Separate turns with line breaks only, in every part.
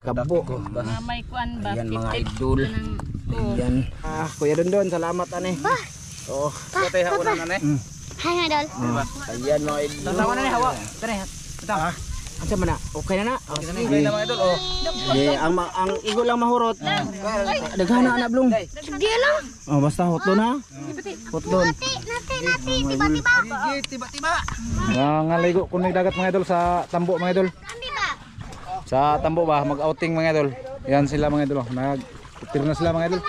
Kabo.
May kuan ba?
Ayan mga idol. Ayan. Kuya Dondon, salamat ane. Oo.
Patay hawa na ane.
Hi, idol.
Ayan mga idol.
Tama na ni hawa. Tara. Tama.
Asa man na? Okay na na.
Okay na mga idol. Oh.
Ang igo lang mahurot. Daghana na blong.
Sige lang.
Oh, basta hotlon ha. Hotlon.
Nati.
Tiba-tiba.
Ngaligo kung may dagat mga idol sa tambo mga idol. Sa tambo ba mag-outing mga idol. Yan sila mga idol. Nag-tiro na sila mga idol.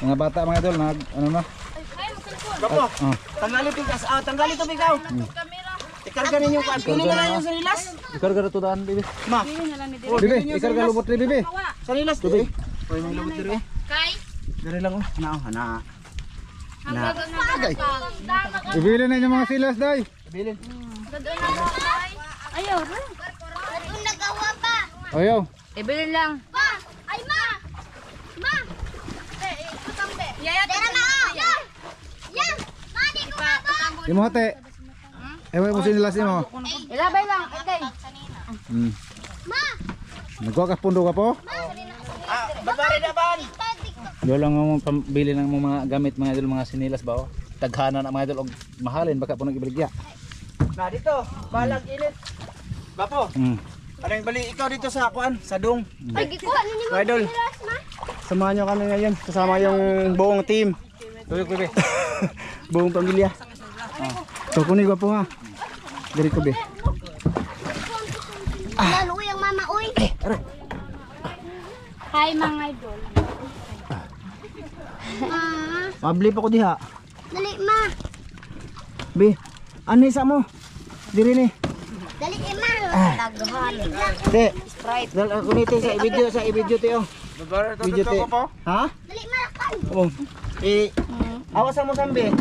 Mga bata mga idol nag ano na.
Bako. Tanggalin pikas. Tanggalin to bikaw. Ikarga ninyo kan. Pili na lang yung sanilas.
Ikarga to daan bibi.
Ma.
Bibi, ikarga lubot ni bibi.
Sanilas to. Oy, may lubot diri.
Kay.
Diri lang oh. Na.
Ibili na yung mga silas day.
Bilin.
Ayaw.
Kung nagawa pa.
Ayaw.
Ibilin lang.
Ma. Ay, ma. Ma. Kutambe. Yaya, tara na. Yan. Mani ko ba?
Imo hate. Ewa mo sinilas mo.
Ilabay lang. Okay.
Ma.
Nagkuha ka pundo ka po?
Babari na ban.
Yo lang mo pambili ng mga gamit mga idol mga sinilas ba oh. Taghana na mga idol og mahalin baka puno ibaligya.
Na dito. Balag init. Bapo. Ano yung bali ikaw dito sa kuan, sa dong.
Ay, gikuha ninyo mo.
Idol.
Ma.
Samahan nyo kami ngayon. Kasama yung buong team.
Tuloy ko be.
Buong pamilya. So kunin ko po ha. Diri ko be.
Lalo yung mama, uy.
Hi mga idol.
Mabli pa ko diha.
Dali, ma.
Be. Ano isa mo? Diri ni.
Dali, ma. Taghan.
Te. Dal ako nito sa i-video te oh. Video te. Ha?
Dali, ma. Lakan.
Oh. Awas mo Sam be.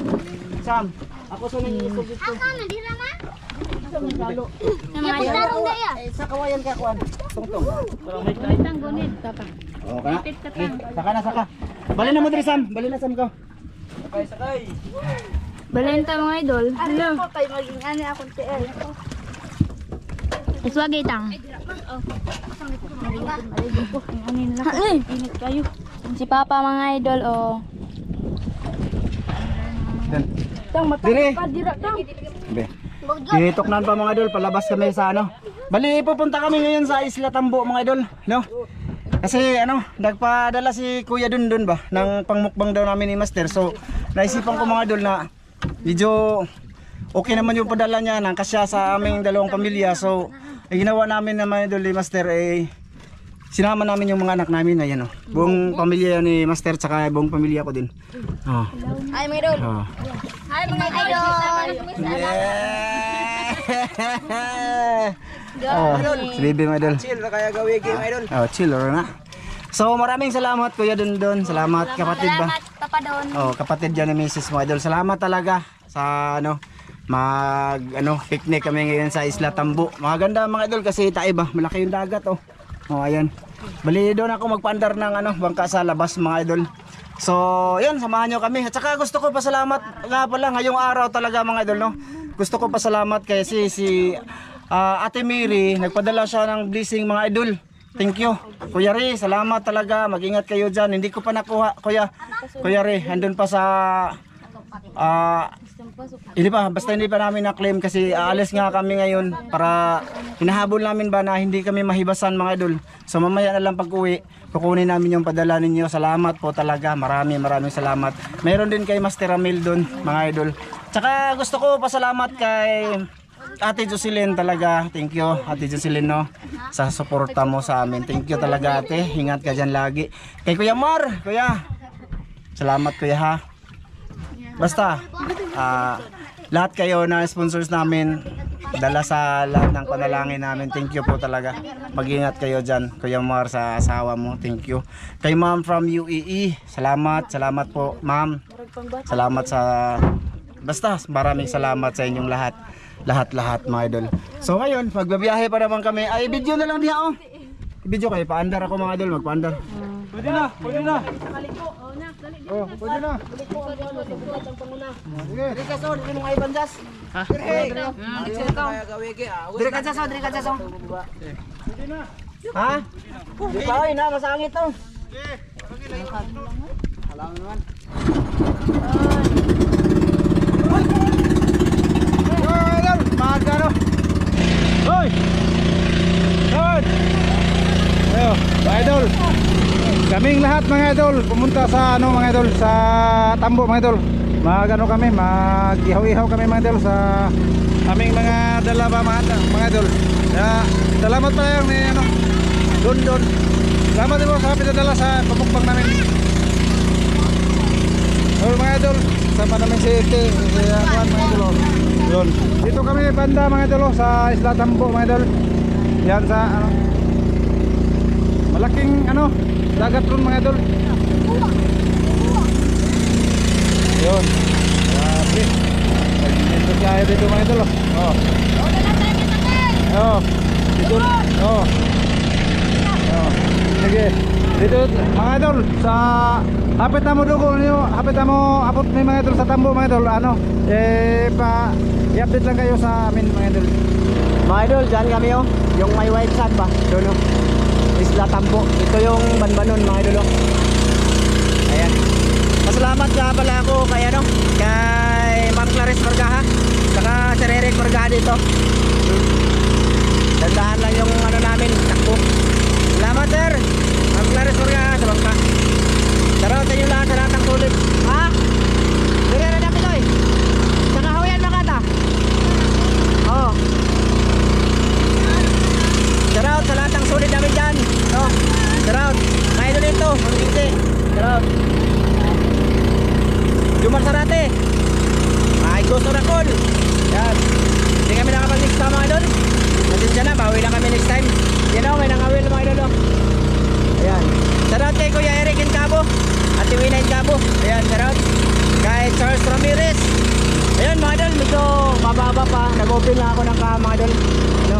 Sam. Ako sa nang isugit ko.
Aka na, dira, ma.
Mga idol.
Tarong na yan.
Sa kawayan ka kuan. Tungtong.
Itang gunit. Tapa.
Okay na.
Pit ka tang.
Saka. Bali na mo diri Sam. Bali na Sam ko.
Sakay.
Balenta mga idol. Hello.
Kay maging ano akong TL.
Iswagay tang. Init kayo. Si Papa mga idol oh.
Diri. Be. Tinituknan pa mga idol, palabas kami sa ano. Bali pupunta kami ngayon sa Isla Tambo mga idol, no? Kasi ano, nagpadala si Kuya Dondon ba ng pangmukbang daw namin ni Master. So, naisipan ko mga idol na medyo okay naman yung padala niya nang kasya sa aming dalawang pamilya. So, ginawa namin na mga idol ni Master sinama namin yung mga anak namin, ayan oh. Buong pamilya ni Master tsaka buong pamilya ko din. Oh.
Hi, mga idol.
Oh.
Hi, mga idol.
Si Bibi mga idol.
Chill na kaya gawin game idol.
Oh, chill or na. So maraming salamat Kuya Dondon. Salamat kapatid ba?
Salamat, Papa Don.
Oh, kapatid dyan ni Mrs. mga idol. Salamat talaga sa picnic kami ngayon sa Isla Tambo. Maganda mga idol kasi tae ba, malaki yung dagat oh. Oh, ayan. Bali doon ako magpaandar ng bangka sa labas mga idol. So, yun, samahan nyo kami. At saka gusto ko pasalamat nga pala ngayong araw talaga mga idol, no. Gusto ko pasalamat kay si Ate Mary, nagpadala siya ng blessing mga idol. Thank you. Kuya Ray, salamat talaga. Mag-ingat kayo diyan. Hindi ko pa nakuha, Kuya Ray. Andun pa sa hindi pa namin na-claim kasi aalis nga kami ngayon para hinahabol namin ba na hindi kami mahibasan mga idol. So mamaya na lang pag-uwi, kukunin namin yung padala ninyo. Salamat po talaga. Maraming salamat. Mayroon din kay Master Ramil doon mga idol. Tsaka gusto ko pasalamat kay Ate Jocelyn talaga. Thank you Ate Jocelyn no sa suporta mo sa amin. Thank you talaga ate. Ingat ka dyan lagi. Kay Kuya Mar, Kuya. Salamat Kuya ha. Basta lahat kayo na sponsors namin dala sa lahat ng panalangin namin. Thank you po talaga. Mag-ingat kayo dyan Kuya Mar sa asawa mo. Thank you. Kay Ma'am from UAE. Salamat po Ma'am. Salamat sa basta maraming salamat sa inyong lahat mga idol. So ngayon pagbabiyahe pa naman kami ay video na lang diha oh. Video kayo paandar ako mga idol, magpaandar.
Pwede na. Oh, pwede na.
Diri ka so, diri mong ay bandas. Ha? Diri ka so, diri ka so.
Pwede na.
Ha? Di pa, na, masangit to. Halang naman. Magano? Hoy! Hoy! Ayo, mga idol. Kaming lahat mga idol pumunta sa ano mga idol sa Tambo mga idol. Magano kami, mag-ihaw-ihaw kami mga idol sa aming mga dala ba mga idol. Kaya salamat pa lang ni ano Don. Salamat din po sa pinadala sa pamukbang namin. Hello mga idol, sama namin si Ite, mga idol. Yun. Dito kami banda mga idol sa Isla Tambo mga idol. Yan sa ano malaking ano dagat ron mga idol. Yun. Grabe. Dito kaya dito mga idol. Oh. Oh. Dito. Oh. Oh. Sige. Dito mga idol sa hapit na mo dugo niyo, hapit na mo abot ni mga idol sa Tambo mga idol. Ano? I-update lang kayo sa amin mga idol. Mga idol, dyan kami oh. Yung may white sand ba? Doon oh. Isla Tambo. Ito yung Banbanon mga idol oh. Ayan. Masalamat nga pala ako kay ano, kay Ma'am Clarice Margaha, saka Sir Eric Margaha dito. Dandahan lang yung ano namin, takbo. Salamat sir, Ma'am Clarice Margaha sa bangka. Shoutout sa inyo lahat sa lahat ng sulit. Ha? Dire na namin ito eh. Sa kahawayan Makata. Oo. Shoutout sa lahat ng sulit namin dyan. Shoutout. Kayo dito, magkiksi. Shoutout. Jumar Sarate. Ay gusto na call. Yan. Hindi kami nakapag-next time mga idol. Pasensya na, bawi lang kami next time. Yan o, may nangawil mga idol. Ayan. Shoutout kay Kuya Eric in Cabo, Ate Wina in Cabo. Ayan, shoutout kay Charles Ramirez. Ayan mga idol, medyo mababa pa. Nag-open lang ako ng mga idol, no?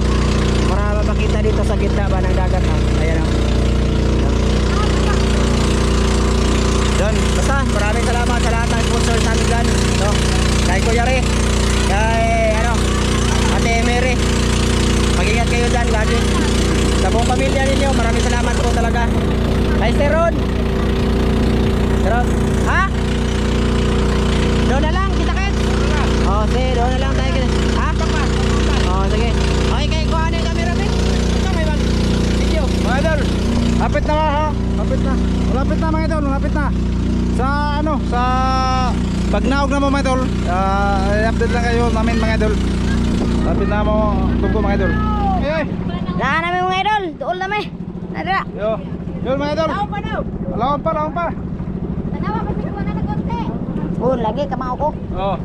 Para mapakita dito sa gitna ba ng dagat ha? Ayan o. Doon, basta maraming salamat sa lahat ng sponsors namin dyan, no? Kay Kuya Re, kay ano, Ate Mary. Mag-ingat kayo dyan lagi. Sa buong pamilya ninyo, maraming salamat po talaga. Kay Sir Ron. Sir Ron, ha? Doon na lang, kita kit. Oh, sige, doon na lang tayo kit. Ha? Oh, sige. Okay, kay kuha na yung camera, Vic. Ito, may video. Mga idol, lapit na ha? Lapit na. Malapit na mga idol, malapit na. Sa ano, sa pagnaog na mo mga idol, i-update lang kayo namin mga idol. Lapit na mo, tungko mga idol. Okay.
Lahan namin mga idol, tuol namin. Nadra.
Yo, yun mga idol. Lawan pa.
Tanawa pa siya na nagkonte. Oh, lagi kamao ko.
Oh.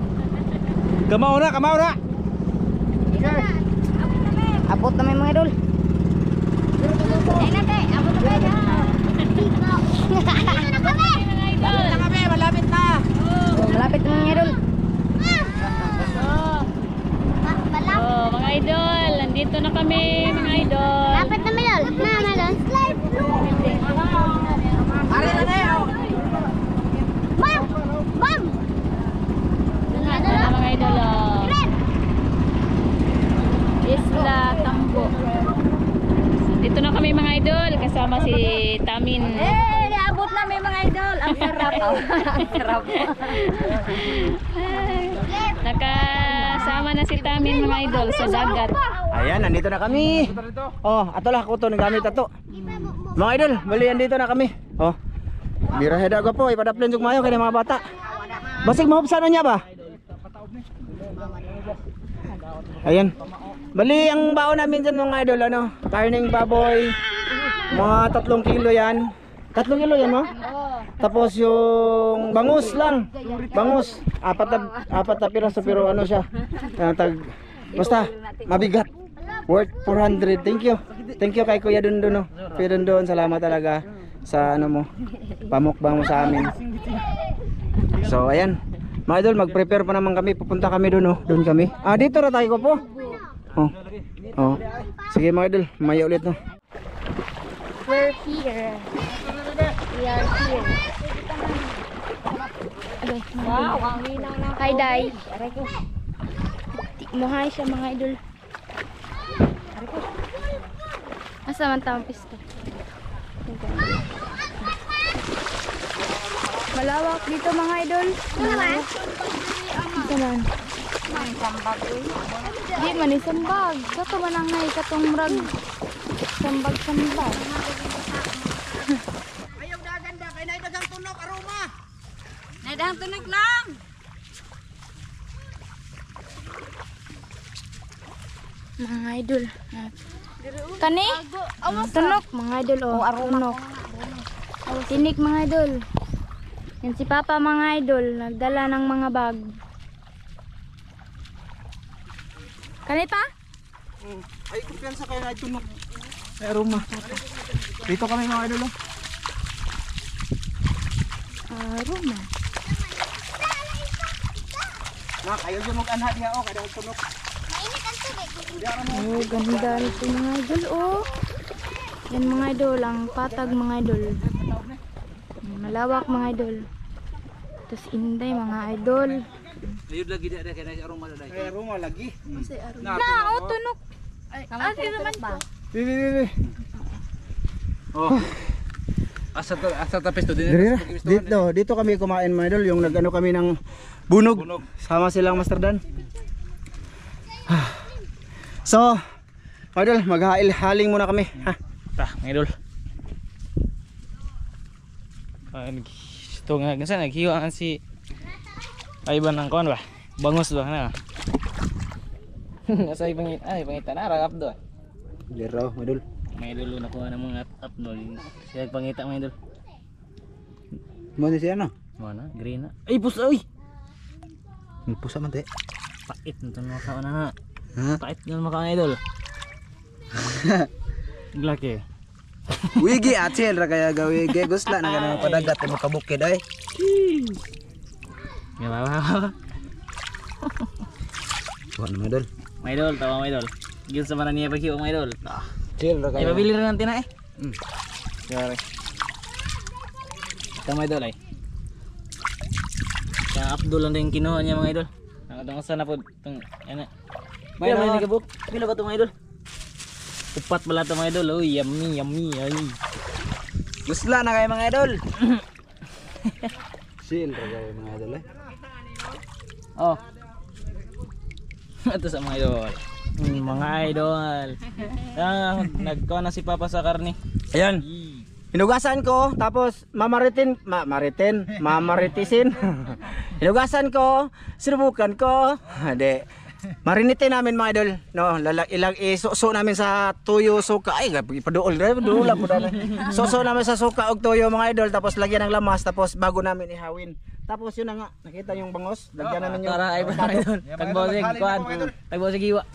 Kamao na. Okay.
Abot namin mga idol. Eh nate, abot na kayo.
Malapit na.
Malapit na mga idol.
Oh, mga idol, nandito na kami, mga idol.
Malapit na mga idol. Na, mga idol.
Pare na na yun.
Ma'am!
Lahat na mga idol. Oh. Isla Tambo. Dito na kami mga idol, kasama si Tamin.
Naabot namin mga idol. Ang sarap. Ang sarap.
Nakasama na si Tamin mga idol sa dagat.
Ayan, nandito na kami. Oh, ato lah ko to nagamit ato. Mga idol, bali andito na kami. Oh. Birahe daw po, ipadaplen jug mayo kay mga bata. Basig mahubsan niya ba? Ayan. Bali ang baon namin dyan mga idol ano, karning baboy. Mga 3 kilo yan. 3 kilo yan, no? Tapos yung bangus lang. Bangus. Apat na piraso pero ano siya. Basta mabigat. Worth 400. Thank you. Thank you kay Kuya Dundon, no. Kuya Dundon, salamat talaga sa ano mo. Pamukbang mo sa amin. So ayan. Mga idol, mag-prepare pa naman kami. Pupunta kami doon, no. Doon kami. Dito na tayo po. Oh. Oh. Sige mga idol, maya ulit, no.
We're here. We are here. Wow, ang linaw ng hi, Day. Aray ko. Mahay siya mga idol.
Asa man tawang pista? Malawak dito mga idol. Malawak. Ito man. Di man isambag. Kato man ang ngay katong murag. Sambag-sambag.
Ayaw daganda kay nay dagang tunok aroma.
Nadang tunog lang. Mga idol. Kani? Tunok mga idol oh. Tunok. Tinik mga idol. Yan si Papa mga idol. Nagdala ng mga bag. Kani pa?
Ay, kumpiyansa kayo na tunok. Ay, aroma. Dito kami mga idol.
Aroma.
Nak, ayaw dyan mag-anha niya o. Kaya tunok.
Mainit ang tubig.
Oh, ganda nito mga idol oh. Yan mga idol, ang patag mga idol. Malawak mga idol. Tapos inday mga idol.
Ayud lagi dia kay nay aroma daday.
Ay, aroma lagi.
Na, oh, tunok. Ay, naman to.
Bibi.
Oh. Asa tapis to din.
Dito kami kumain mga idol. Yung nag-ano kami ng bunog. Sama silang Master Dan. So, mga idol, maghahaling muna kami. Ha?
Tah, mga idol. Ito nga, gansan, naghiwaan si Ivan ng kawan ba? Bangus ba na? Nasa pangita na, ragap do.
Lero, mga idol.
Mga idol, nakuha ng mga upnol. Siya pangita mga idol.
Mo ni siya no?
Mana, green na. Ay, pusa, uy!
May pusa man te.
Pait na ito makawa na.
Ha?
Pait na makawa idol. Glaki.
Wigi atil ra kaya gawi ge gusla na ganang padagat mo kabukid ay.
Nga ba?
Wala mga idol.
Mga idol, tawa mga idol. Gil sa mana niya pagkiwa mga idol.
Chill ra
Ay,
kayo.
pabili rin natin na eh. Sorry. Tama idol ay. Kaya Abdul lang din kinuha niya mga idol. Nakatang sana po itong ano.
May
Pila
na-
ba kabuk? Pila ba ito mga idol? Upat pala ito mga idol. Uy, yummy, yummy. Ay.
Gusla na kay mga idol.
Chill ra kayo mga idol eh.
Oh. Ito sa mga idol. Mga idol. Nagkawa na si Papa sa karne.
Ayan. Hinugasan ko, tapos mamaritisin. Hinugasan ko, sinubukan ko. Hindi. Marinitin namin mga idol. No, isuso namin sa tuyo, suka. Ay, ipaduol lang po dala. Suso namin sa suka og tuyo mga idol, tapos lagyan ng lamas, tapos bago namin ihawin. Tapos yun na nga, nakita yung bangos. Lagyan namin yung
Tara ay mga idol. Tagbosig kuan. Tagbosig iwa.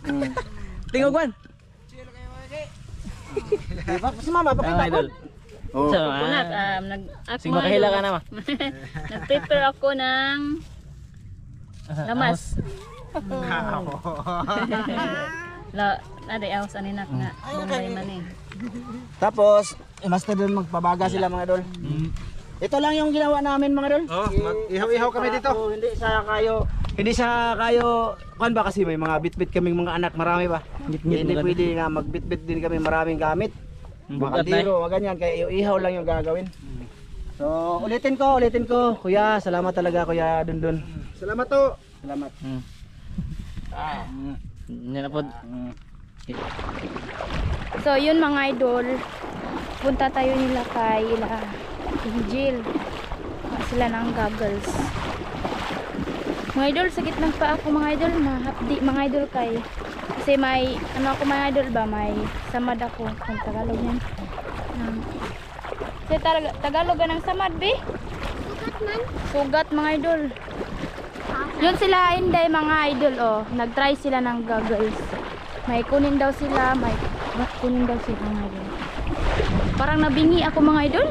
Tingog kuan.
Si mama,
Mga
pakita ko.
idol.
Oh.
So,
Sige makahila ka na ma.
nag-prepare ako ng lamas. Aday awas aninak nga. Bombay man eh.
Tapos, master din magpabaga sila mga idol. Ito lang yung ginawa namin mga idol.
Oh, ihaw-ihaw kami dito.
Hindi sa kayo, kan ba kasi may mga bitbit kaming mga anak, marami ba? Hindi pwede nga magbitbit din kami, maraming gamit.
Bukat na eh.
Makadiro, ganyan, kaya ihaw lang yung gagawin. So, ulitin ko, kuya, salamat talaga kuya Dundun. Salamat to. Salamat.
Yan na po.
So, yun mga idol. Punta tayo nila kay Angel. Sila ng goggles. Mga idol, sakit ng paa ako mga idol. Mahapdi mga idol kay. Kasi may, ano ako mga idol ba? May samad ako. Kung Tagalog yan. Kasi Tagalog ng samad be?
Sugat man.
Sugat mga idol. Yun sila Inday mga idol oh. Nag-try sila ng goggles. May kunin daw sila, may kunin daw sila mga idol. Parang nabingi ako mga idol.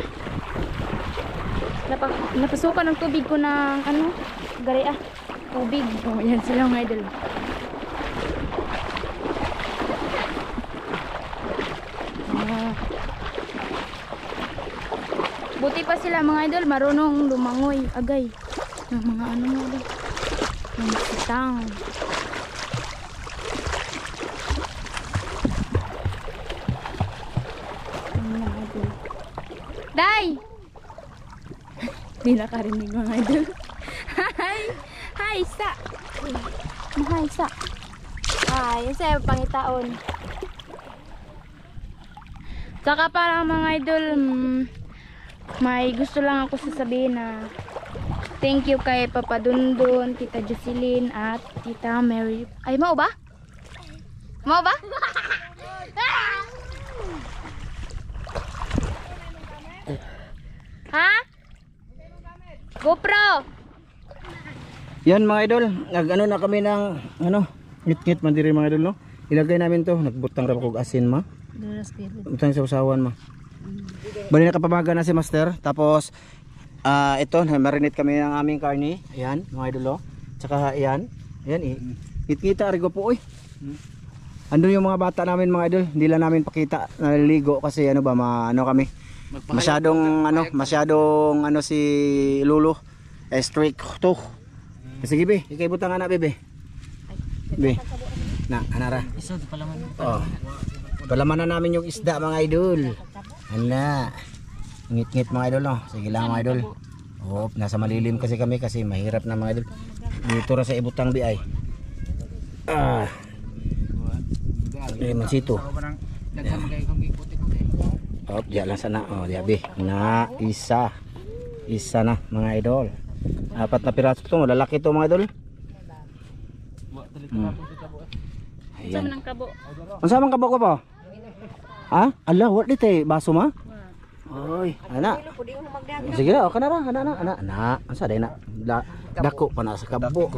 Napasukan ng tubig ko ng ano, gari tubig. Oh, yan sila mga idol. Buti pa sila mga idol, marunong lumangoy agay. Ng mga ano nga daw. Ng sitang. Day! Di nakarinig mga idol. Hi! Hi, sa! Hi, sa! Ay, sa'yo pangitaon. Saka parang mga idol, may gusto lang ako sasabihin na thank you kay Papa Dundon, Tita Jocelyn at Tita Mary. Ay, mau ba? Mau ba? Ha? GoPro!
Yan mga idol, nag-ano na kami ng ano, ngit-ngit man diri mga idol no. Ilagay namin to, nagbutang ra kog asin ma. Butang sa usawan ma. Bali nakapamaga na si Master, tapos ito, marinate kami ng aming karne. Ayan, mga idol oh. Tsaka ayan, ayan ngit-ngita arigo po oy. Andun yung mga bata namin mga idol, hindi lang namin pakita naliligo kasi ano ba, ano kami. Masyadong ano si Lulu. Strict to. Sige be, ikay butang anak bebe. Be. Na, anara.
Isod palaman.
Oh. Palaman na namin yung isda mga idol. Ana. Ngit-ngit mga idol no. Sige lang mga idol. Oh, nasa malilim kasi kami kasi mahirap na mga idol. Dito ra sa ibutang bi ay. Mansito. Oh, diyan lang sana. Oh, diyan be. Na isa. Isa na mga idol. 4 na piraso to, lalaki to mga idol.
Saan man ang kabo?
Unsa man kabo ko po? Ha? Ala, what dit eh baso ma? Oy, ana. Sige na, okay na ra, ana. Unsa day na? Dako pa na sa kabo.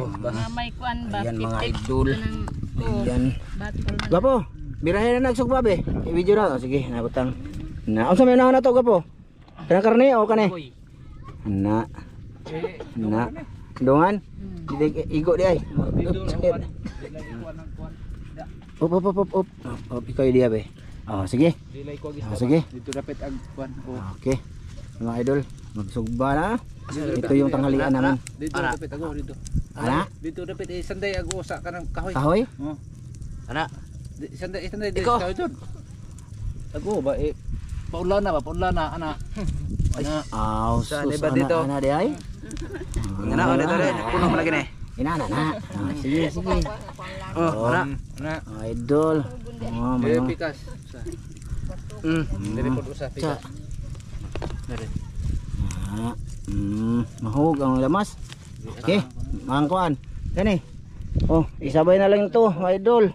May kuan ba?
Ayan mga idol. Ayan.
Batol man.
Gapo, birahe na nagsugba be. I-video na. Sige, nabutang. Na, unsa may na to gapo? Kana karne o kane? Na. Na. Dungan. Igo di ay. Op. Ikaw dia be. Oh, sige. Oh, sige.
Dito dapat ang kuan.
Okay. Mga idol, magsugba na. Ito yung tanghalian namin.
Dito dapat ako dito.
Ana?
Dito dapat sanday ako sa kanang kahoy.
Kahoy?
Oh.
Ana?
Sanday dito kahoy doon. Ako ba paulana ana. Ana.
Aw,
Sa
sus,
libat dito.
ana di ay?
Ana dito rin. Puno mo lagi ni.
Inana na. Sige.
Oh, ana.
Idol. Oh, mga.
Pikas. Dili pod usa pikas. Dali.
Mahug ang lamas. Okay, mangkuan. Gani. Oh, isabay na lang ito, mga idol.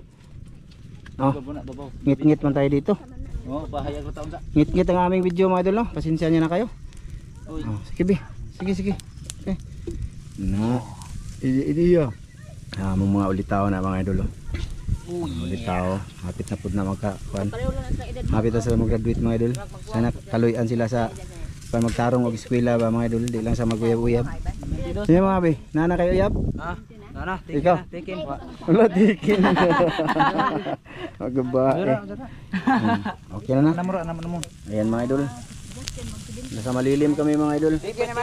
Oh,
Babaw.
ngit-ngit man tayo dito.
Oh, bahaya ko taon sa.
Ngit-ngit ang aming video mga idol, no? Pasensya niyo na kayo.
Uy.
Oh, sige be. Sige. Okay. Na. Iyo. Mong mga ulitaw na mga idol. Ulitaw. Hapit na pud na magkakuan. Hapit na sila mag-graduate mga idol. Sana kaluyan sila sa magtarong og eskwela ba mga idol, di lang sa maguyab-uyab. Sige mga be, nana kayo uyab?
Nana,
Ikaw?
taken.
Wala tikin. Magbae. Okay na na.
Namura.
Ayan mga idol. Nasa malilim kami mga idol.
Taken.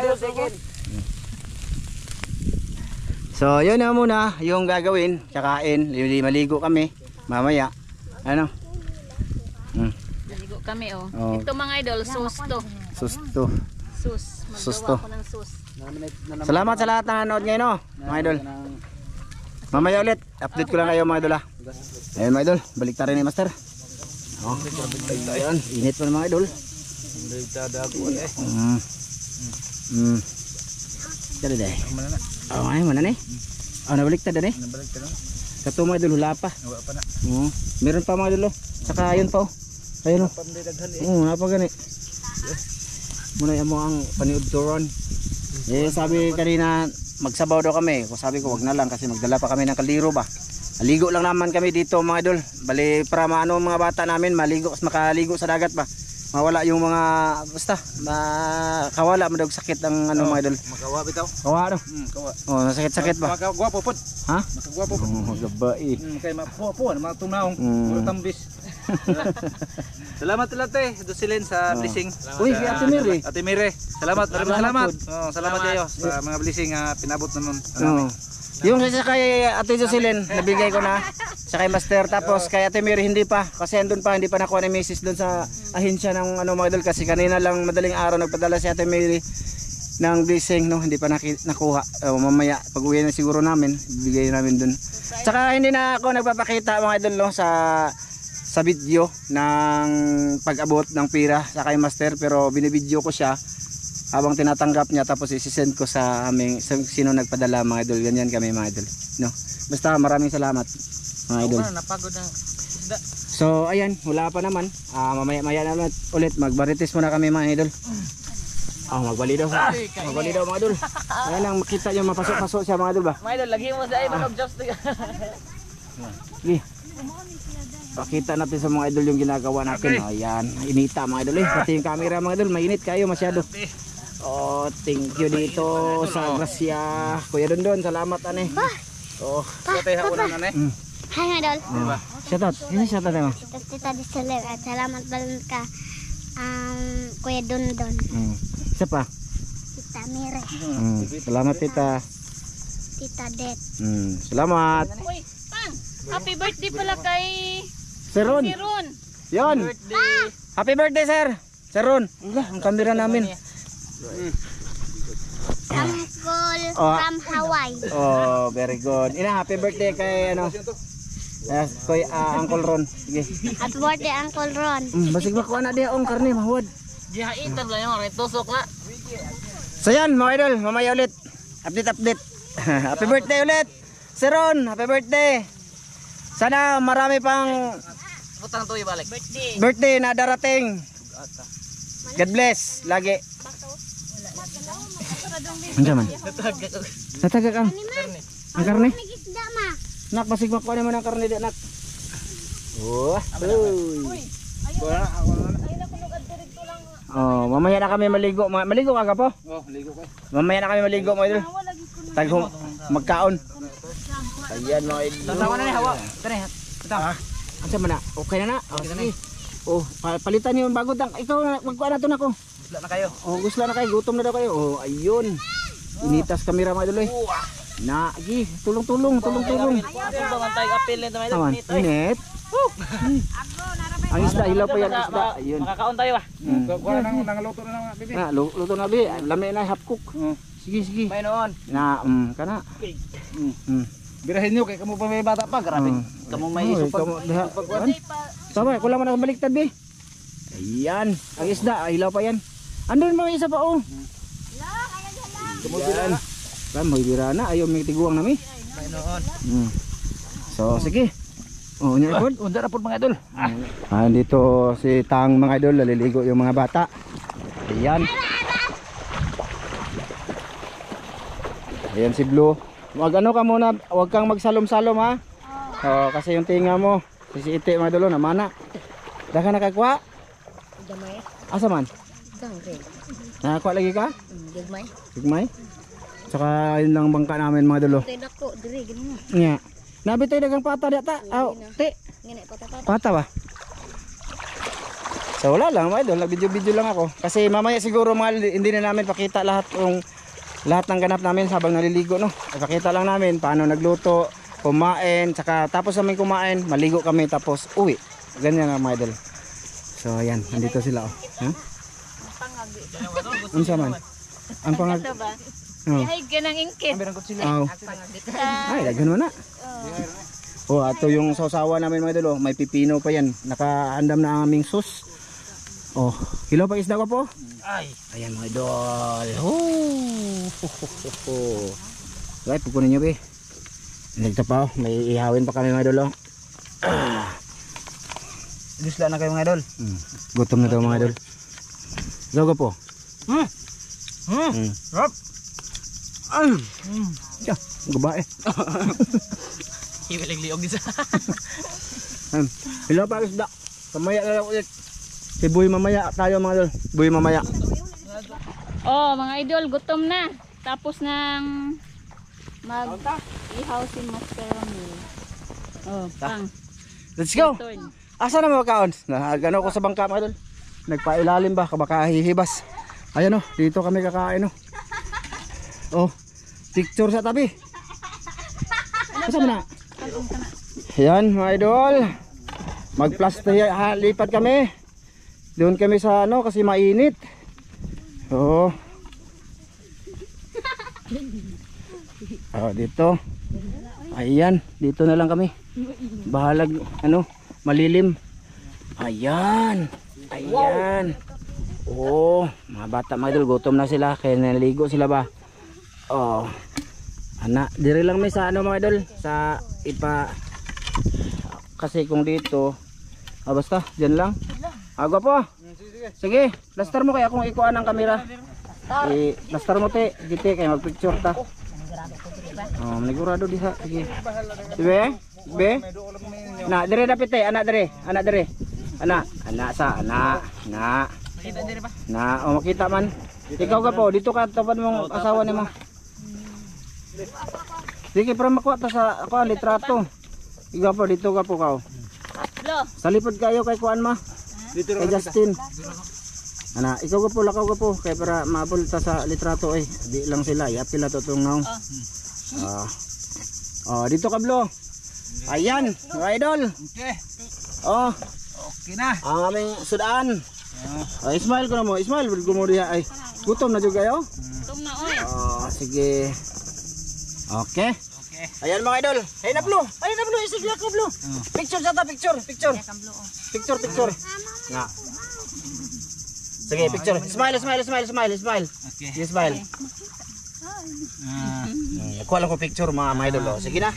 So yun na muna yung gagawin. Kakain, maligo kami mamaya. Ano?
Naligo kami oh.
Oh.
Ito mga idol, sus to.
Susto.
Sus.
Susto.
Magawa ko ng sus.
Salamat sa lahat ng nanood ngayon no, mga idol. Mamaya ulit, update ko lang kayo mga idol ha. Ayun mga idol, balik tayo ni Master. Oh, ayun, init pa mga idol. Kada deh. Oh, ay mana nih? Oh, nabalik ta deh. Satu mga idol hula pa. Oh, meron pa mga idol. Saka ayun pa oh. Ayun oh. Apa gani? Muna mo ang paniudturon. Sabi kanina magsabaw daw kami. Sabi ko wag na lang kasi magdala pa kami ng kaldero ba. Maligo lang naman kami dito mga idol. Bali para maano mga bata namin makaligo sa dagat ba. Mawala yung mga basta kawala madag sakit ang ano mga idol.
Makawa bitaw.
Kawa daw.
Kawa.
Oh, sakit ba?
Makagwapo pod.
Ha?
Makagwapo pod.
Magabai.
Kay mapupo, matunaw. Tambis. Salamat Late, Jocelyn sa blessing.
Uy, si Ate Mary.
Ate Mire, salamat, maraming salamat. Oh, salamat kayo sa mga blessing pinabot naman.
Oh. Yung sa kay Ate Jocelyn, nabigay ko na. Sa kay Master, tapos kay Ate Mary hindi pa. Kasi andun pa, hindi pa nakuha ni Mrs. doon sa ahensya ng ano mga idol. Kasi kanina lang madaling araw nagpadala si Ate Mary ng blessing, no? Hindi pa nakuha. Mamaya, pag uwi na siguro namin, ibigay namin doon. Tsaka hindi na ako nagpapakita mga idol, no? Sa video ng pag-abot ng pira sa kay Master. Pero binibideo ko siya habang tinatanggap niya, tapos isi-send ko sa aming sino nagpadala mga idol. Ganyan kami mga idol, no? Basta maraming salamat mga idol.
Napagod ng isda.
So ayan, wala pa naman. Mamaya naman ulit magbaritis muna kami mga idol. Magbali daw. Magbali daw mga idol. Ayan lang makita niyo, mapasok-pasok siya mga idol ba?
Mga idol, lagi mo sa ay mag-adjust.
Sige. Pakita natin sa mga idol yung ginagawa natin. Ayan, inita mga idol eh. Pati yung camera mga idol, mainit kayo masyado. Oh, thank you dito sa Gracia. Kuya Dondon, salamat ane. Oh,
Patay hauna na eh.
Hi, idol.
shout out. Ini shout out mo.
Tita Diseler at salamat balon ka Kuya Dondon.
Isa pa.
Tita Mire.
Salamat tita.
Tita Det.
Salamat.
Uy, Pang, happy birthday pala kay
Sir Ron.
Ron.
Yon. Happy birthday sir. Sir Ron. Ang kamera namin.
Uncle
Oh.
from Hawaii.
Oh, very good. Ina, happy birthday kay ano. Kay Uncle Ron. Sige.
Happy birthday, Uncle Ron.
Basig makuha na diya ang karne mahuwad.
Gihaitan lang yung tusok na.
So yan mga idol, mamaya ulit. Update. Happy birthday ulit. Sir Ron, happy birthday. Sana marami pang
Putang tuyo balik.
birthday na darating. God bless lagi. Ano man? Natagak ang karne.
Isda ma.
Nak, basig makuha naman ang karne di nak. Oh, mamaya na kami maligo. Maligo ka po?
Oh, ligo ka.
Mamaya na kami maligo mga idol. Tagong magkaon. Ayan mga idol.
Tatawa na ni hawa. Tara.
Asa man na? Okay na na? Okay. Oh, palitan niyo yung bago tang. Ikaw magkuha na to na ko.
Gusla na kayo.
Oh, gusto na kayo. Gutom na daw kayo. Oh, ayun. Initas kamera mga idol eh. Na, gi, tulong.
Ako ba tayo apil nito mga idol.
Taman, init. Ang isda, hilaw pa yan isda. Ayun.
Makakaon tayo ba?
Kuha nang luto na mga bibi.
Na, luto na bi. Lami na half cook. Sige.
May noon.
Na, kana.
Birahin nyo kay kamu pa may bata pa, grabe. Kamu may isupag.
Sabay, kulang man ako baliktad bi. Ayan, ang isda, hilaw pa yan. Andun mga isa pa oh. Ayan. Kan mo ibira na, ayaw may tiguang nami.
May noon.
So, sige. Oh, nya ipod.
Unda ra pud mga idol.
Dito si Tang mga idol, naliligo yung mga bata. Ayan. Ayan si Blue. Wag ano ka muna, wag kang magsalom-salom ha. Oh, kasi yung tinga mo, si ite mga idol na mana. Daka nakakuha?
Gamay.
Asa man?
Sangre.
Nakakuha lagi ka?
Gamay.
Sigmay? Tsaka yun lang bangka namin mga idol.
Tay dako diri gani.
Nya. Nabitoy dagang pata data. Aw, te.
Ngene pata-pata.
Pata ba? So wala lang mga idol, nag-video lang ako. Kasi mamaya siguro mga hindi na namin pakita lahat ng ganap namin habang naliligo no. Ipakita lang namin paano nagluto, kumain, saka tapos namin kumain, maligo kami tapos uwi. Ganyan nga mga idol. So ayan, nandito sila oh. Ha? Unsa man? Ang pangag. Oh.
Ay, ganang ingkit.
Oh. Ay, daghan mo na. Oh, ato yung sausawa namin mga idol, oh. May pipino pa yan. Nakaandam na ang aming sus. Oh, kilo pa isda ko po.
Ay.
Ayan mga idol. Right, pupunin nyo be. Nagta pa oh. May ihawin pa kami mga idol oh.
Gusla na kayo mga idol.
Gutom na daw mga idol. Gago po.
Rap.
Tiya, gabae.
Hiwilig-liog din sa.
Kilo pa isda. Mamaya na lang ulit. Si Boy mamaya tayo mga idol. Boy mamaya.
Oh, mga idol, gutom na. Tapos nang mag-ihaw si macaroni. Oh, Pang.
Let's go.
Turn.
Asa na mga kaon? Nagano ko sa bangka mga idol. Nagpailalim ba? Baka hihibas. Ayan oh, dito kami kakain oh. Oh, picture sa tabi. Kasama na. Ayan mga idol. Lipat kami. Doon kami sa ano kasi mainit. Oo. Dito. Ayan, dito na lang kami. Bahalag ano, malilim. Ayan. Ayan. Oh, mga bata mga idol, gutom na sila kaya naligo sila ba. Oh. Ana, dire lang may sa ano mga idol, sa kasi kung dito basta diyan lang. Agwa po. Sige, plaster mo kaya kung ikuan ang kamera. Plaster mo te, gite kay mag-picture ta. Oh, manigurado diha. Sige. Be? Na, dire dapat te, anak dire. Anak sa anak. Na, makita man. Ikaw ka po, dito ka tapad mong asawa nimo. Sige, para makuha ta sa ako litrato. Ikaw po, dito ka po kao. Sa lipod kayo kay kuan ma. Kay Justin. Ana, ikaw ka po, lakaw ka po kay para maabol ta sa litrato eh. Di lang sila, yapil na to tong naong. Dito ka blo. Ayan, mga idol.
Okay. Okay na.
Ang aming sudaan. Smile ko na mo. Smile ko mo diha ay. Gutom na jud kayo?
Gutom na oy.
Sige. Okay. Ayan mga idol. Ayun na blo. Isigla ko blo. Picture sa ta, picture. Picture. Nga. Sige, picture. Smile.
Okay.
Yes, smile. Kuha lang ko picture mga idol. Sige na.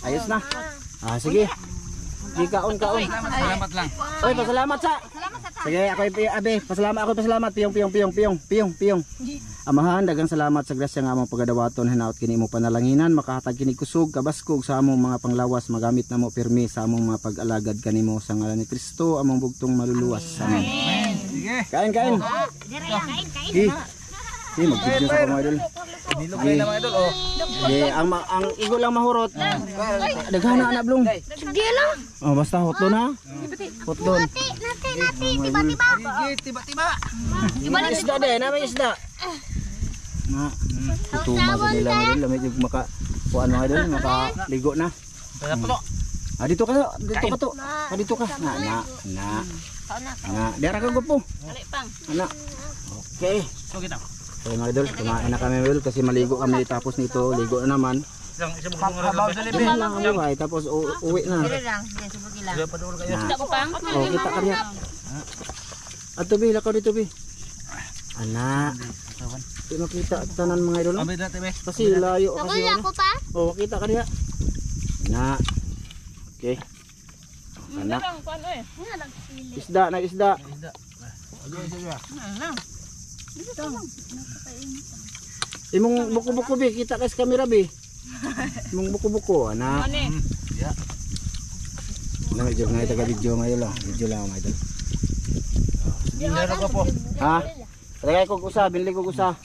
Ayos na. Sige. Di kaon.
Salamat lang.
Oy, pasalamat sa. Sige, ako pasalamat. Piyong. Amahan, dagang salamat sa grasya nga among pagadawaton hinaot kini mo panalanginan, makahatag kini kusog kabaskog sa among mga panglawas, magamit namo pirmi sa among mga pag-alagad kanimo sa ngalan ni Kristo, among bugtong maluluwas. Amen.
Sige.
Kain. Sige, mag-video sa mga idol.
Nilugay na mga idol.
Sige, ang igo lang mahurot. Daghana anak blong.
Sige lang.
Basta hotdon ha. Hotdon.
Tiba-tiba.
Isda din, may isda. Na, tutuma sa nila mga idol, medyo makakuan mga idol, makaligo na. Dito ka to. Dito ka. Na. Dara ka gupo. Anak. Okay. Okay mga idol, kumain na kami mga idol kasi maligo kami tapos nito, ligo na naman. Diyan lang ang buhay, tapos uwi na. Kita ka niya. Ato bi, lakaw dito bi. Anak. Di makita tanan mga idol. Kasi layo kasi. Kita ka niya. Anak. Okay. Anak. Isda. Imong buko-buko bi, kita ka sa kamera bi. Imong buko-buko, anak. Na medyo nga taga-video ngayon lang. Video lang mga idol.
Dinero ko po.
Ha? Tagay ko usa, binili ko usa.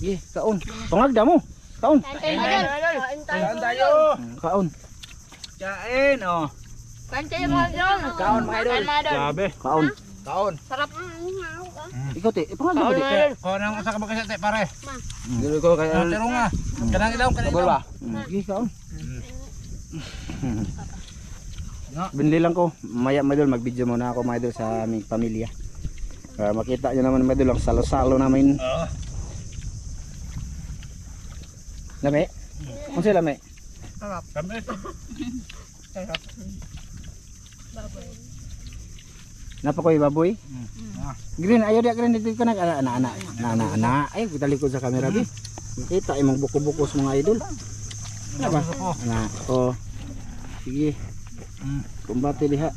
Gi, kaon. Pangagda mo. Kaon.
Kain tayo.
Kaon.
Kain,
Kaon mga idol.
Grabe.
Kaon.
Sarap.
Ikaw te, pangagda mo di.
Ko nang usa ka bagay pare.
Dili ko kay
Pero nga. Kanang ilaw,
ba? Gi, kaon. Binili lang ko. Maya mga idol, mag-video muna ako mga idol sa aming pamilya. Para makita nyo naman mga idol ang salo-salo namin. Lami? Kung sila lami?
Kami.
Napakoy baboy? Green, ayaw dia green dito ka na. Ana. Ay, kita likod sa camera bi. Makita imong buko-buko sa mga idol. Ano ba? Ana. Sige. Kumbati diha.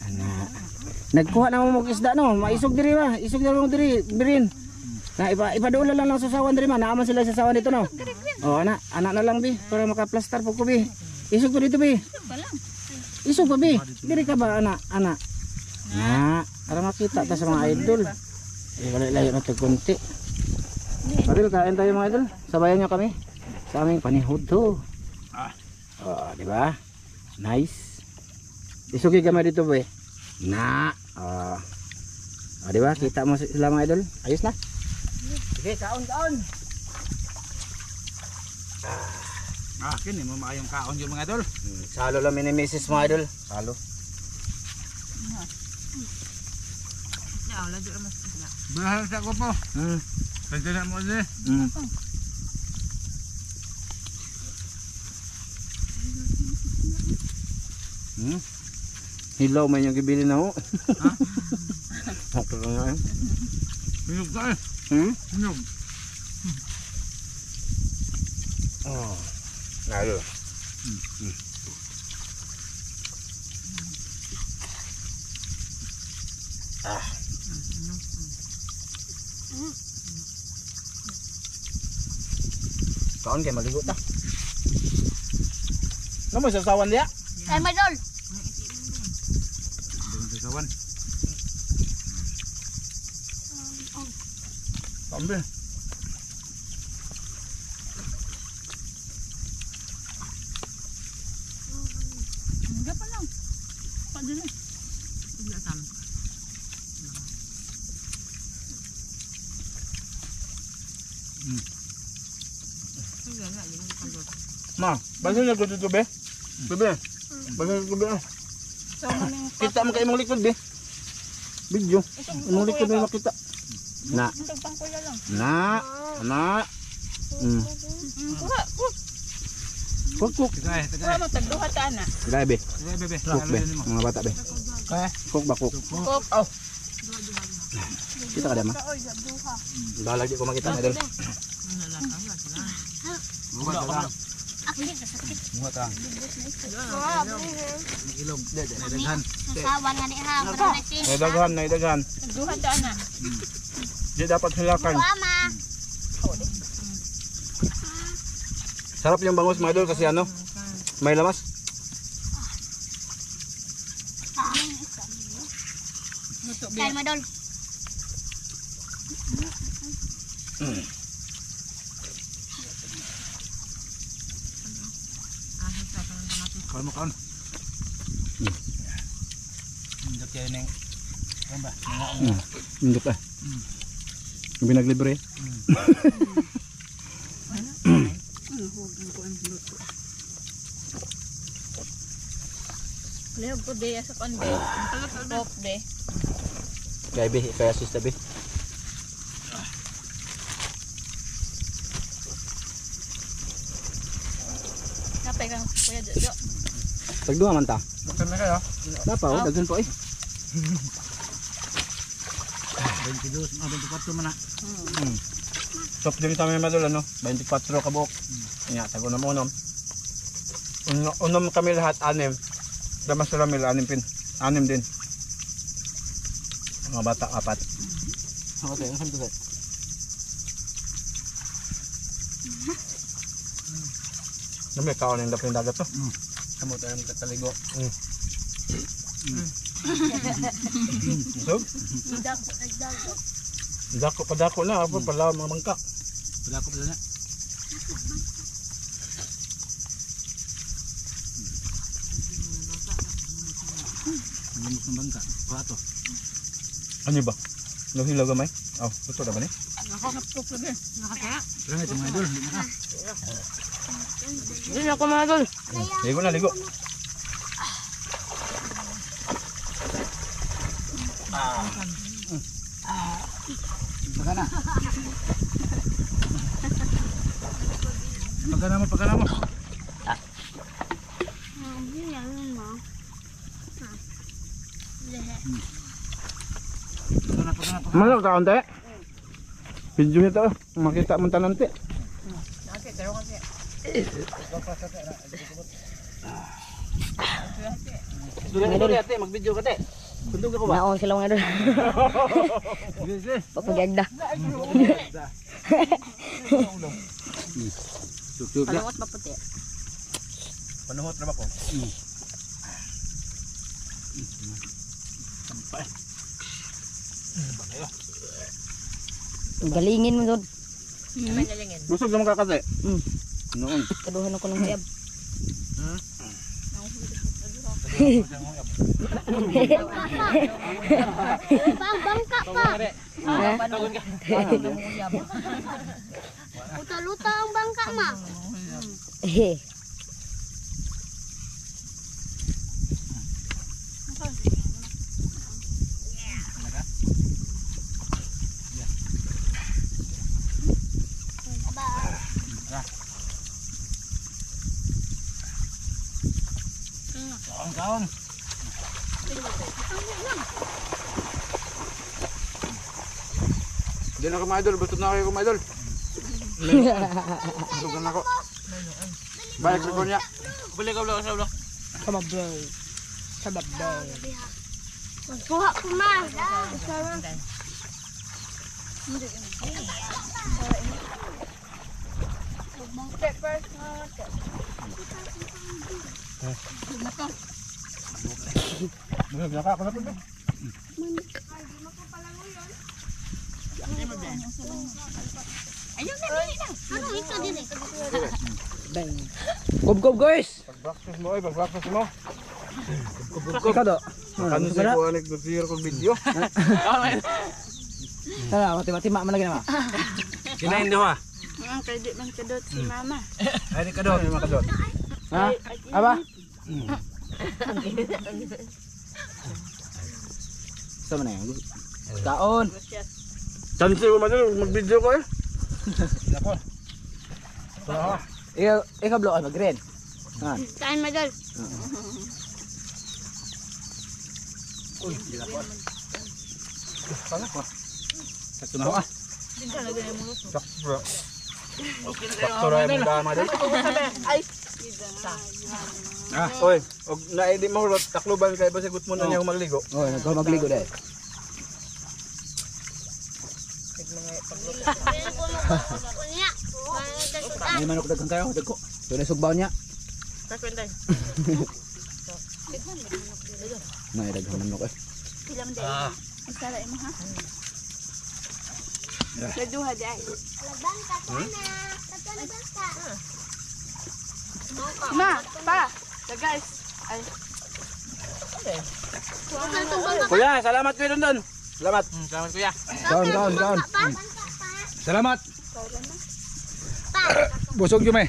Ana. Nagkuha na mo isda no, maisog diri ba? Isog diri mo diri, birin. Na ipadula lang sa sawan diri man, naaman sila sa sawan dito no. Ana na lang bi para maka-plaster po ko bi. Isog ko dito bi. Isog pa bi. Diri ka ba ana? Na, para makita ta sa mga idol. Wala layo na to konti. Idol, kain tayo mga idol. Sabayan niyo kami sa aming panihod to. Di ba? Nice. Isugi kami dito ba? Na. Di ba? Kita mo sila mga idol. Ayos na. Sige, kaon.
Kini mo maayong kaon yun mga idol.
Salo lang ni Mrs. mga idol. Salo.
Bahal sa ko po. Pwede na mo din.
Hilaw man yung gibili na ho. Ako nga eh.
Hinog ka eh. Hinog.
Oh. Lalo. Kaon kay maligo ta. Namo sa sawan dia?
Ay, Idol.
Dengan sasawan.
Ambil. Ma, balik na gud dito be. Bebe. Balik ko be. Kita mo kay imong likod be. Video. Imong likod mo makita. Na. Na. Na. Kuk.
Tagay.
Gaya be.
Bebe.
Kuk be. Mga bata be. Kuk ba kuk? Kuk. Oh. Kita ka dama. Balag di ko makita na dol.
Muha ta. Ilog. Daghan.
Sasawan nga ni ha. Parang nagsin.
Naidaghan. Di dapat hilakan.
Mama.
Sarap yung bangus mga idol kasi ano, may lamas.
Kain mo, Idol.
Kaon mo kaon. Indot kayo neng. Ano ba?
Indot ah. Binaglibre.
Lehog ko de sa kon be. Pop de.
Kaya be, kaya sista be.
Kapay kang kuya Jojo.
Tagduha man ta.
Bukan na kayo.
Napa oh, daghan po eh.
22, 24 man na.
Top din sa mga madol ano, 24 kabuok. Nya tago na mo unom. Unom kami lahat 6. Damas sa ramil 6 pin. 6 din. Mga bata 4. Ako tayo, ang santo. Namay kaon yung dapin dagat to. Kamu tayo ng kataligo. So? Dako na, ako pala mga mangka.
Pala ko pala na. Limok ng bangka. Pato.
Ano ba? Nahilaw gamay? Oh, ito na ba ni?
Kaya ito mga idol. Hindi na ka.
Hindi ako mga idol.
Ligo na, ligo.
Pagkana mo.
Mana kaon te? Video nito, makita mo tanan te. Mag-video ka te. Kundog ako ba?
Naong sila mga idol. Papagagda.
Panuhot ba puti? Panuhot na ba ko?
Galingin mo doon.
Busog naman ka kasi. Noon.
Kaduhan ako ng hayab.
Bangka pa. Luta-luta ang bangka, ma.
Kaon. Hindi na ako mga idol, bastos na kayo mga idol. Sugan ako. Balik sa kunya.
Balik ka ulo sa ulo.
Kuha ko, ma. Ano ito din eh?
Gob guys.
Pag-breakfast mo, pag-breakfast mo.
Ikaw do.
Ano siya ko anik nag-share ko video.
Tara, mati-mati man lagi na ma.
Kinain daw ha.
Ang credit man kadot si mama.
Ay di kadot, mga kadot.
Ha? Aba? Sama na yan. Kaon.
Chance ko mag-video ko eh. Ako.
Ikaw blow ay mag-red. Ha.
Kain, madol.
Ito na ako ah. Sakto. Sakto rin mo daan mga idol. Ah, oy, og naidi mo takluban kay basigut mo na niya magligo.
Oh, nagko magligo dai.
Kunya.
May manok daghang kayo, dagko. Doon ay sugbaw niya.
Kakunday.
May daghang manok eh.
Ilang day. Ang sala mo ha. Laduha day.
Bangka sana. Tatlo bangka.
Ma, pa. The guys. Ay.
Kuya, salamat kayo doon. Salamat.
Salamat kuya.
Kaon. Salamat.
Pa.
Busog yun eh.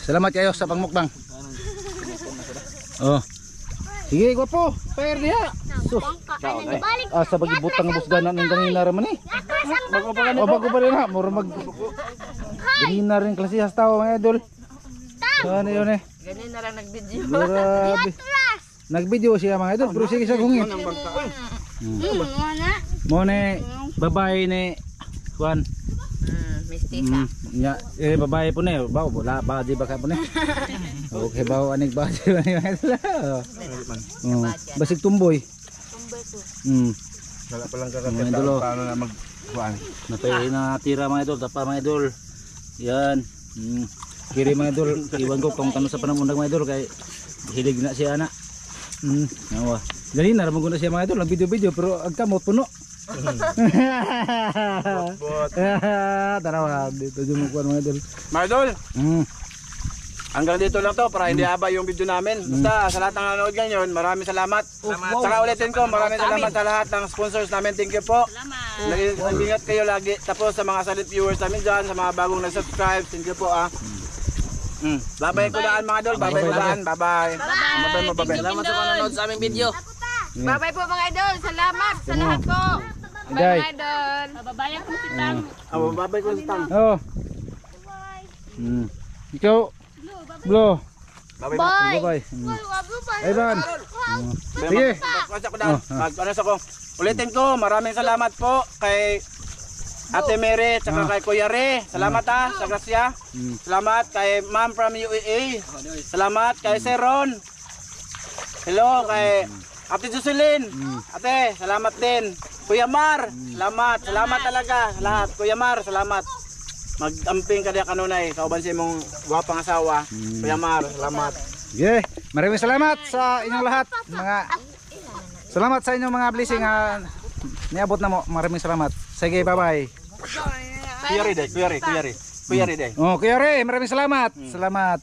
Salamat kayo sa pangmukbang. Oh. Sige, gwapo. Pair diha.
Bangka. Balik.
Sa pagibutang ng busganan ng ganina raman eh. Bago pa rin ha. Mura mag... Ganina rin klasihas tao mga idol. Ano yun eh.
Ganyan na lang nag-video.
Grabe. Nag-video siya mga idol. Pero sige sa kungin.
Mana?
Mone, babae ni Juan.
Mistisa.
Ya, babae po na eh. Wala ba di ba ka po na? Okay, bawo anig ba di ba mga idol. Basig tumboy.
Tumboy ko.
Wala pa lang
Mga
kakakita
idol, oh.
paano na mag-kuhaan.
Natay na tira mga idol, tapa mga idol. Yan. Kiri mga idol, iwan ko kung kano sa panamundag mga idol kay hilig na siya ana. Nawa. Dali na ramon ko na siya mga idol, ang video-video pero agkamot puno.
Bot.
Tarawa dito yung mga idol.
Mga idol, hanggang dito lang to para hindi haba yung video namin. Basta sa lahat ng nanonood ngayon, maraming salamat. Saka ulitin ko, maraming salamat sa lahat ng sponsors namin. Thank you po. Nag-ingat kayo lagi. Tapos sa mga solid viewers namin dyan, sa mga bagong nag-subscribe, thank you po ah. Babay ko daan mga idol, babay ko daan, babay. Babay mo, babay.
Salamat sa panonood sa aming video.
Bye-bye po mga idol. Salamat sa lahat po. Bye
Day.
mga idol. Bababayan ko si Tang.
Babay ko sa tang.
Oh. Ikaw. Blo.
Babay.
Bye. Ay ban. Sige.
Ko daan. Ano sa ko? Ulitin ko, maraming salamat po kay Ate Mary, tsaka kay Kuya Re. Salamat ha, sa grasya. Salamat kay Ma'am from UAE. Salamat kay Sir Ron. Hello kay Ate Jocelyn. Ate, salamat din. Kuya Mar, salamat. Salamat talaga lahat. Kuya Mar, salamat. Mag-amping ka diya kanunay. Kauban si mong gwapang asawa. Kuya Mar, salamat.
Yeah. Maraming salamat sa inyong lahat. Salamat sa inyong mga blessing. Niabot na mo. Maraming salamat. Sige, bye-bye.
Kuya Re, Kuya Re.
Oh, Kuya Re, maraming salamat. Salamat.